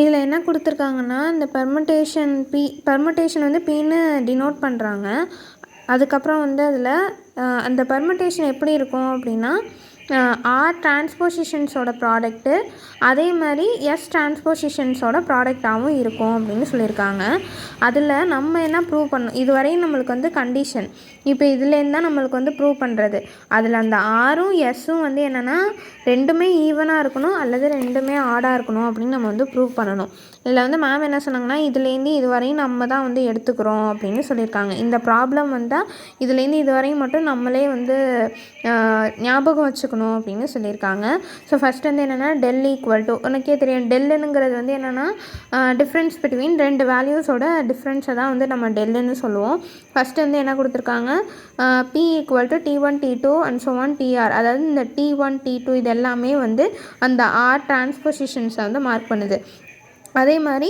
இதில் என்ன கொடுத்துருக்காங்கன்னா, இந்த பெர்முடேஷன் வந்து பின்னு டினோட் பண்ணுறாங்க. அதுக்கப்புறம் வந்து அதில் அந்த பெர்முடேஷன் எப்படி இருக்கும் அப்படின்னா, ஆர் டிரான்ஸ்போசிஷன்ஸோட ப்ராடக்ட்டு அதே மாதிரி எஸ் டிரான்ஸ்போசிஷன்ஸோட ப்ராடக்டாகவும் இருக்கும் அப்படின்னு சொல்லியிருக்காங்க. அதில் நம்ம என்ன ப்ரூவ் பண்ணணும், இதுவரையும் நம்மளுக்கு வந்து கண்டிஷன். இப்போ இதுலேருந்து தான் நம்மளுக்கு வந்து ப்ரூவ் பண்ணுறது. அதில் அந்த ஆரும் எஸ்ஸும் வந்து என்னென்னா ரெண்டுமே ஈவனாக இருக்கணும் அல்லது ரெண்டுமே ஆடாக இருக்கணும் அப்படின்னு நம்ம வந்து ப்ரூவ் பண்ணணும். இதில் வந்து மேம் என்ன சொன்னாங்கன்னா, இதுலேருந்து இதுவரையும் நம்ம தான் வந்து எடுத்துக்கிறோம் அப்படின்னு சொல்லியிருக்காங்க. இந்த ப்ராப்ளம் வந்தால் இதுலேருந்து இதுவரையும் மட்டும் நம்மளே வந்து ஞாபகம் வச்சுக்கணும் அப்படின்னு சொல்லியிருக்காங்க. ஸோ ஃபஸ்ட் வந்து என்னென்னா டெல் ஈக்குவல் டு, உனக்கே தெரியும் டெல்லுங்கிறது வந்து என்னென்னா டிஃப்ரென்ஸ் பிட்வீன் ரெண்டு வேல்யூஸோட டிஃப்ரென்ஸை தான் வந்து நம்ம டெல்லுன்னு சொல்லுவோம். ஃபஸ்ட்டு வந்து என்ன கொடுத்துருக்காங்க, p equal to T1 T2 and so on TR. அதாவது இந்த T1 T2 இது எல்லாமே வந்து அந்த ஆர் டிரான்ஸ்போசிஷன்ஸை வந்து மார்க் பண்ணுது. அதே மாதிரி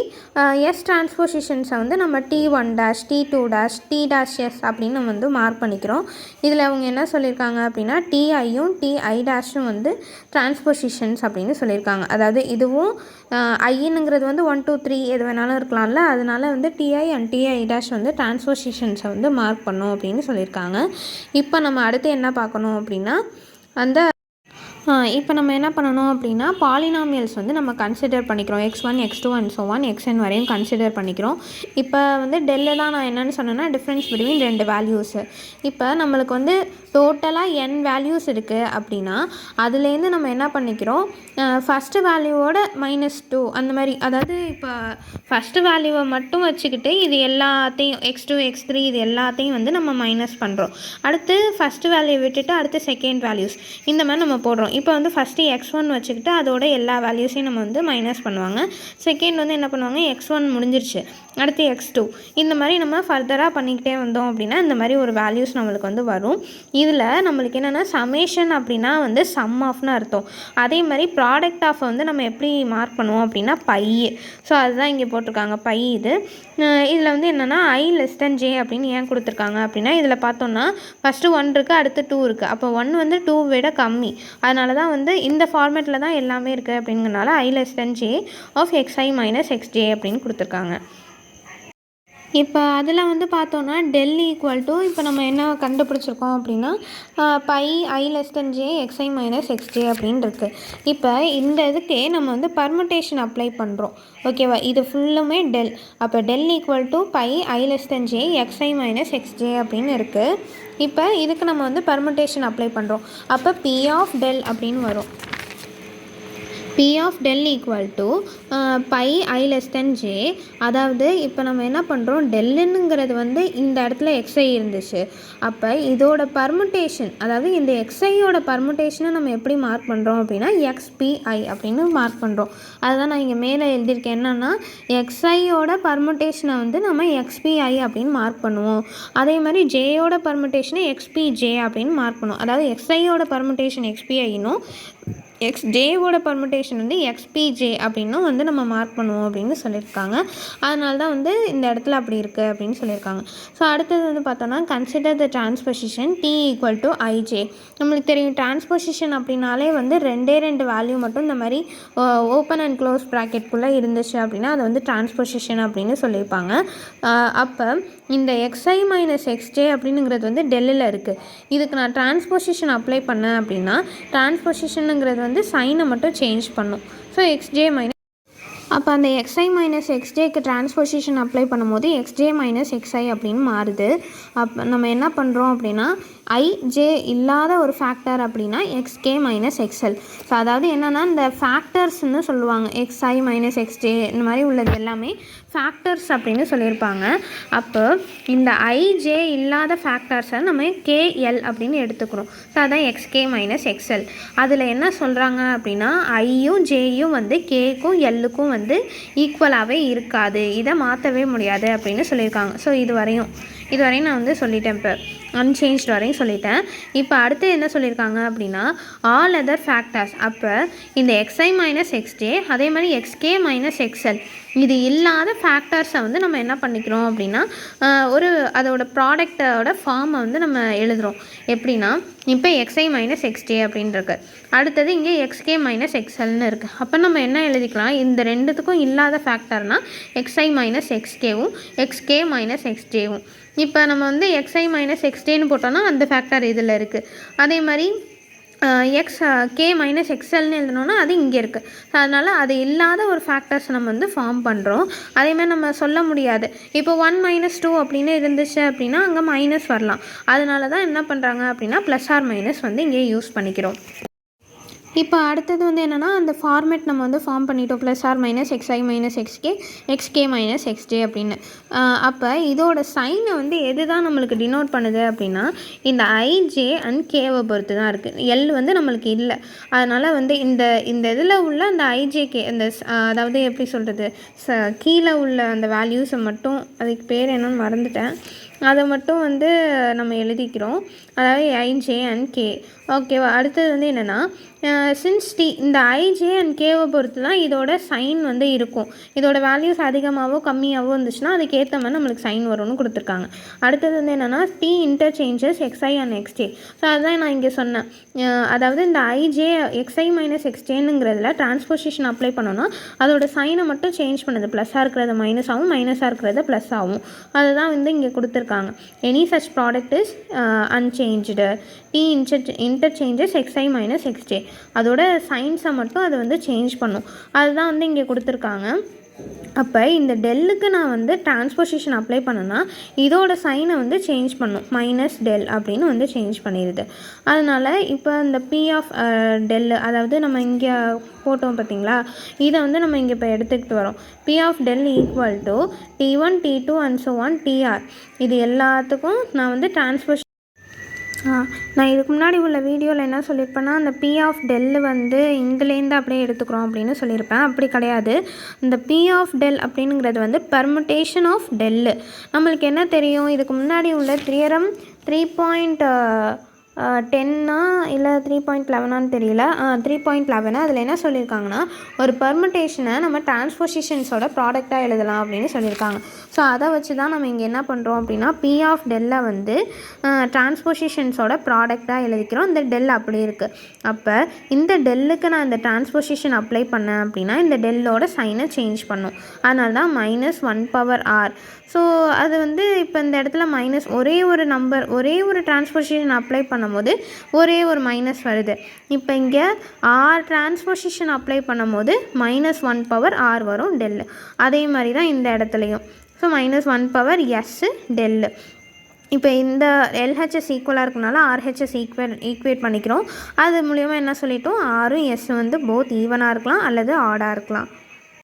எஸ் டிரான்ஸ்போசிஷன்ஸை வந்து நம்ம T1 dash T2 dash T dash s அப்படின்னு நம்ம வந்து மார்க் பண்ணிக்கிறோம். இதில் அவங்க என்ன சொல்லியிருக்காங்க அப்படின்னா, TIயும் TI டேஷும் வந்து டிரான்ஸ்போசிஷன்ஸ் அப்படின்னு சொல்லியிருக்காங்க. அதாவது இதுவும் ஐன்னுங்கிறது வந்து 1 2 3 எது வேணாலும் இருக்கலாம்ல, அதனால வந்து TI அண்ட் TI டேஷ் வந்து டிரான்ஸ்போசிஷன்ஸை வந்து மார்க் பண்ணோம் அப்படின்னு சொல்லியிருக்காங்க. இப்போ நம்ம அடுத்து என்ன பார்க்கணும் அப்படின்னா, இப்போ நம்ம என்ன பண்ணணும் அப்படின்னா, பாலினாமியல்ஸ் வந்து நம்ம கன்சிடர் பண்ணிக்கிறோம். x1 x2 and so on xn வரையும் கன்சிடர் பண்ணிக்கிறோம். இப்போ வந்து டெல்லு தான் நான் என்னென்னு சொன்னேன்னா டிஃப்ரென்ஸ் பிட்வீன் ரெண்டு வேல்யூஸு. இப்போ நம்மளுக்கு வந்து டோட்டலாக n வேல்யூஸ் இருக்குது அப்படின்னா அதுலேருந்து நம்ம என்ன பண்ணிக்கிறோம், ஃபஸ்ட்டு வேல்யூவோட -2 அந்த மாதிரி. அதாவது இப்போ ஃபஸ்ட்டு வேல்யூவை மட்டும் வச்சுக்கிட்டு இது எல்லாத்தையும் x2 x3 இது எல்லாத்தையும் வந்து நம்ம மைனஸ் பண்ணுறோம். அடுத்து ஃபஸ்ட்டு வேல்யூ விட்டுட்டு அடுத்து செகண்ட் வேல்யூஸ் இந்த மாதிரி நம்ம போடுறோம். இப்போ வந்து ஃபஸ்ட்டு x1 வச்சுக்கிட்டு அதோட எல்லா வேல்யூஸையும் நம்ம வந்து மைனஸ் பண்ணுவாங்க. செகண்ட் வந்து என்ன பண்ணுவாங்க, x1 முடிஞ்சிருச்சு அடுத்து x2 இந்த மாதிரி நம்ம ஃபர்தராக பண்ணிக்கிட்டே வந்தோம் அப்படின்னா இந்த மாதிரி ஒரு வேல்யூஸ் நம்மளுக்கு வந்து வரும். இதில் நம்மளுக்கு என்னென்னா சமேஷன் அப்படின்னா வந்து சம் ஆஃப்னு அர்த்தம். அதே மாதிரி ப்ராடக்ட் ஆஃப் வந்து நம்ம எப்படி மார்க் பண்ணுவோம் அப்படின்னா பை. ஸோ அதுதான் இங்கே போட்டிருக்காங்க பை. இதில் வந்து என்னென்னா i<j அப்படின்னு ஏன் கொடுத்துருக்காங்க அப்படின்னா, இதில் பார்த்தோன்னா ஃபஸ்ட்டு 1 இருக்குது அடுத்து 2 இருக்குது. அப்போ 1 வந்து 2 விட கம்மி. அதனால தான் வந்து இந்த ஃபார்மேட்டில் தான் எல்லாமே இருக்குது அப்படிங்கிறனால i<j of xi minus xj அப்படின்னு கொடுத்துருக்காங்க. இப்போ அதில் வந்து பார்த்தோன்னா டெல் ஈக்குவல் டு, இப்போ நம்ம என்ன கண்டுபிடிச்சிருக்கோம் அப்படின்னா by i<j xi minus xj அப்படின்னு இருக்குது. இப்போ இந்த இதுக்கே நம்ம வந்து பர்முடேஷன் அப்ளை பண்ணுறோம். ஓகேவா, இது ஃபுல்லுமே டெல். அப்போ del equal to pi i<j xi minus xj அப்படின்னு இருக்குது. இப்போ இதுக்கு நம்ம வந்து பர்முடேஷன் அப்ளை பண்ணுறோம். அப்போ p ஆஃப் டெல் அப்படின்னு வரும். p of del equal to pi i<j. அதாவது இப்போ நம்ம என்ன பண்ணுறோம், டெல்லுங்கிறது வந்து இந்த இடத்துல xi இருந்துச்சு. அப்போ இதோட பர்முடேஷன், அதாவது இந்த xiயோட பர்முடேஷனை நம்ம எப்படி மார்க் பண்ணுறோம் அப்படின்னா xpi அப்படின்னு மார்க் பண்ணுறோம். அதுதான் நான் இங்கே மேலே எழுதியிருக்கேன். என்னென்னா xiயோட பர்முடேஷனை வந்து நம்ம xpi அப்படின்னு மார்க் பண்ணுவோம். அதே மாதிரி ஜேயோட பர்முடேஷனை xpj அப்படின்னு மார்க் பண்ணுவோம். அதாவது xiயோட பர்முடேஷன் xpiனும் xjவோட பர்முடேஷன் வந்து xpj அப்படின்னும் வந்து நம்ம மார்க் பண்ணுவோம் அப்படின்னு சொல்லியிருக்காங்க. அதனால தான் வந்து இந்த இடத்துல அப்படி இருக்குது அப்படின்னு சொல்லியிருக்காங்க. ஸோ அடுத்தது வந்து பார்த்தோன்னா consider the transposition t equal to ij. நம்மளுக்கு தெரியும் டிரான்ஸ்பொசிஷன் அப்படின்னாலே வந்து ரெண்டு வேல்யூ மட்டும் இந்த மாதிரி ஓப்பன் அண்ட் க்ளோஸ் ப்ராக்கெட்குள்ளே இருந்துச்சு அப்படின்னா அதை வந்து டிரான்ஸ்பொசிஷன் அப்படின்னு சொல்லியிருப்பாங்க. அப்போ இந்த xi மைனஸ் xj அப்படிங்கிறது வந்து டெல்லில் இருக்குது. இதுக்கு நான் டிரான்ஸ்பொசிஷன் அப்ளை பண்ணேன் அப்படின்னா டிரான்ஸ்பொசிஷனுங்கிறது வந்து சைனை மட்டும் சேஞ்ச் பண்ணும். ஸோ xj மைனஸ், அப்போ அந்த xi மைனஸ் xjக்கு டிரான்ஸ்பொசிஷன் அப்ளை பண்ணும்போது xj மைனஸ் xi அப்படின்னு மாறுது. அப்போ நம்ம என்ன பண்ணுறோம் அப்படின்னா ij இல்லாத ஒரு ஃபேக்டர் அப்படின்னா xk மைனஸ் xl. ஸோ அதாவது என்னென்னா இந்த ஃபேக்டர்ஸ்ன்னு சொல்லுவாங்க. xi மைனஸ் xj இந்த மாதிரி உள்ளது எல்லாமே ஃபேக்டர்ஸ் அப்படின்னு சொல்லியிருப்பாங்க. அப்போ இந்த ij இல்லாத ஃபேக்டர்ஸை நம்ம kl அப்படின்னு எடுத்துக்கிறோம். ஸோ அதான் xk மைனஸ் xl. அதில் என்ன சொல்கிறாங்க அப்படின்னா ஐயும் ஜேயும் வந்து கேக்கும் எல்லுக்கும் வந்து ஈக்குவலாகவே இருக்காது, இதை மாற்றவே முடியாது அப்படின்னு சொல்லியிருக்காங்க. ஸோ இதுவரையும் நான் வந்து சொல்லிட்டேன். இப்போ அன்சேஞ்ச்டு வரையும் சொல்லிட்டேன். இப்போ அடுத்து என்ன சொல்லியிருக்காங்க அப்படின்னா ஆல் அதர் ஃபேக்டர்ஸ். அப்போ இந்த xi மைனஸ் xj அதே மாதிரி xk மைனஸ் xl இது இல்லாத ஃபேக்டர்ஸை வந்து நம்ம என்ன பண்ணிக்கிறோம் அப்படின்னா ஒரு அதோட ப்ராடக்டோட ஃபார்மை வந்து நம்ம எழுதுகிறோம். எப்படின்னா இப்போ xi மைனஸ் xj அப்படின்னு இருக்குது. அடுத்தது இங்கே xk மைனஸ் xlன்னு இருக்குது. அப்போ நம்ம என்ன எழுதிக்கலாம், இந்த ரெண்டுத்துக்கும் இல்லாத ஃபேக்டர்னால் xi மைனஸ் xkவும் xk மைனஸ் xjவும். இப்போ நம்ம வந்து xi மைனஸ் xjன்னு போட்டோன்னா அந்த ஃபேக்டர் இதில் இருக்குது. அதே மாதிரி k மைனஸ் xlன்னு எழுதணுன்னா அது இங்கே இருக்குது. அதனால் அது இல்லாத ஒரு ஃபேக்டர்ஸ் நம்ம வந்து ஃபார்ம் பண்ணுறோம். அதேமாதிரி நம்ம சொல்ல முடியாது, இப்போ 1 மைனஸ் 2 அப்படின்னு இருந்துச்சு அப்படின்னா அங்கே மைனஸ் வரலாம். அதனால தான் என்ன பண்ணுறாங்க அப்படின்னா ப்ளஸ் ஆர் மைனஸ் வந்து இங்கே யூஸ் பண்ணிக்கிறோம். இப்போ அடுத்தது வந்து என்னென்னா அந்த ஃபார்மேட் நம்ம வந்து ஃபார்ம் பண்ணிட்டோம், plus or minus xi minus xk minus xj அப்படின்னு. அப்போ இதோட சைனை வந்து எது தான் நம்மளுக்கு டினோட் பண்ணுது அப்படின்னா இந்த ij அண்ட் கேவை பொறுத்து தான் இருக்குது. எல் வந்து நம்மளுக்கு இல்லை. அதனால் வந்து இந்த இதில் உள்ள அந்த ijk இந்த அதாவது எப்படி சொல்கிறது, கீழே உள்ள அந்த வேல்யூஸை மட்டும், அதுக்கு பேர் என்னன்னு மறந்துட்டேன், அதை மட்டும் வந்து நம்ம எழுதிக்கிறோம். அதாவது ij அண்ட் கே. ஓகேவா. அடுத்தது வந்து என்னென்னா சின்ஸ் இந்த ij அண்ட் கேவை பொறுத்து தான் இதோட சைன் வந்து இருக்கும். இதோட வேல்யூஸ் அதிகமாகவோ கம்மியாகவோ இருந்துச்சுன்னா அதுக்கேற்ற மாதிரி நம்மளுக்கு சைன் வரும்னு கொடுத்துருக்காங்க. அடுத்தது வந்து என்னென்னா t interchanges xi and xj. So அதுதான் நான் இங்கே சொன்னேன். அதாவது இந்த ij xi மைனஸ் xjனுங்கிறதுல டிரான்ஸ்போசிஷன் அப்ளை பண்ணோன்னா அதோட சைனை மட்டும் சேஞ்ச் பண்ணுது. ப்ளஸ்ஸாக இருக்கிறத மைனஸ் ஆகும், மைனஸாக இருக்கிறத ப்ளஸ் ஆகும். அதுதான் வந்து இங்கே கொடுத்துருக்காங்க. Any such product is unchanged. t interchanges xi minus xj. அதோட சைன்ஸை மட்டும் அது வந்து சேஞ்ச் பண்ணும். அதுதான் வந்து இங்கே கொடுத்துருக்காங்க. அப்போ இந்த டெல்லுக்கு நான் வந்து டிரான்ஸ்போசிஷன் அப்ளை பண்ணேன்னா இதோட சைனை வந்து சேஞ்ச் பண்ணும், மைனஸ் டெல் அப்படின்னு வந்து சேஞ்ச் பண்ணிடுது. அதனால் இப்போ இந்த p ஆஃப் டெல், அதாவது நம்ம இங்கே போட்டோம் பார்த்தீங்களா, இதை வந்து நம்ம இங்கே இப்போ எடுத்துக்கிட்டு வரோம். p of del equal to t1 t2 and so on tr. இது எல்லாத்துக்கும் நான் வந்து நான் இதுக்கு முன்னாடி உள்ள வீடியோவில் என்ன சொல்லியிருப்பேன்னா அந்த p ஆஃப் டெல் வந்து இங்கேலேருந்து அப்படியே எடுத்துக்கிறோம் அப்படின்னு சொல்லியிருப்பேன். அப்படி கிடையாது. இந்த p ஆஃப் டெல் அப்படிங்கிறது வந்து பெர்முட்டேஷன் ஆஃப் டெல்லு. நம்மளுக்கு என்ன தெரியும், இதுக்கு முன்னாடி உள்ள தியரம் 3.10 இல்லை 3.11 தெரியல, 3.11 அதில் என்ன சொல்லியிருக்காங்கன்னா ஒரு பெர்முட்டேஷனை நம்ம டிரான்ஸ்போசிஷன்ஸோட ப்ராடக்டாக எழுதலாம் அப்படின்னு சொல்லியிருக்காங்க. ஸோ அதை வச்சு தான் நம்ம இங்கே என்ன பண்ணுறோம் அப்படின்னா p ஆஃப் டெல்லை வந்து டிரான்ஸ்போசிஷன்ஸோட ப்ராடக்டாக எழுதிக்கிறோம். இந்த டெல் அப்படி இருக்குது. அப்போ இந்த டெல்லுக்கு நான் இந்த டிரான்ஸ்போசிஷன் அப்ளை பண்ணேன் அப்படின்னா இந்த டெல்லோட சைனை சேஞ்ச் பண்ணும். அதனால தான் -1/r. ஸோ அது வந்து இப்போ இந்த இடத்துல மைனஸ் ஒரே ஒரு டிரான்ஸ்போசிஷன் அப்ளை பண்ணும்போது ஒரே ஒரு மைனஸ் வருது. இப்போ இங்கே r டிரான்ஸ்போசிஷன் அப்ளை பண்ணும்போது -1/r வரும் டெல். அதே மாதிரி தான் இந்த இடத்துலையும். So -1/s tell. இப்போ இந்த LHS ஈக்குவலாக இருக்கனால RHS ஈக்குவேட் பண்ணிக்கிறோம். அது மூலிமா என்ன சொல்லிட்டோம், ஆரும் எஸ் வந்து போத் ஈவனாக இருக்கலாம் அல்லது ஆடாக இருக்கலாம்.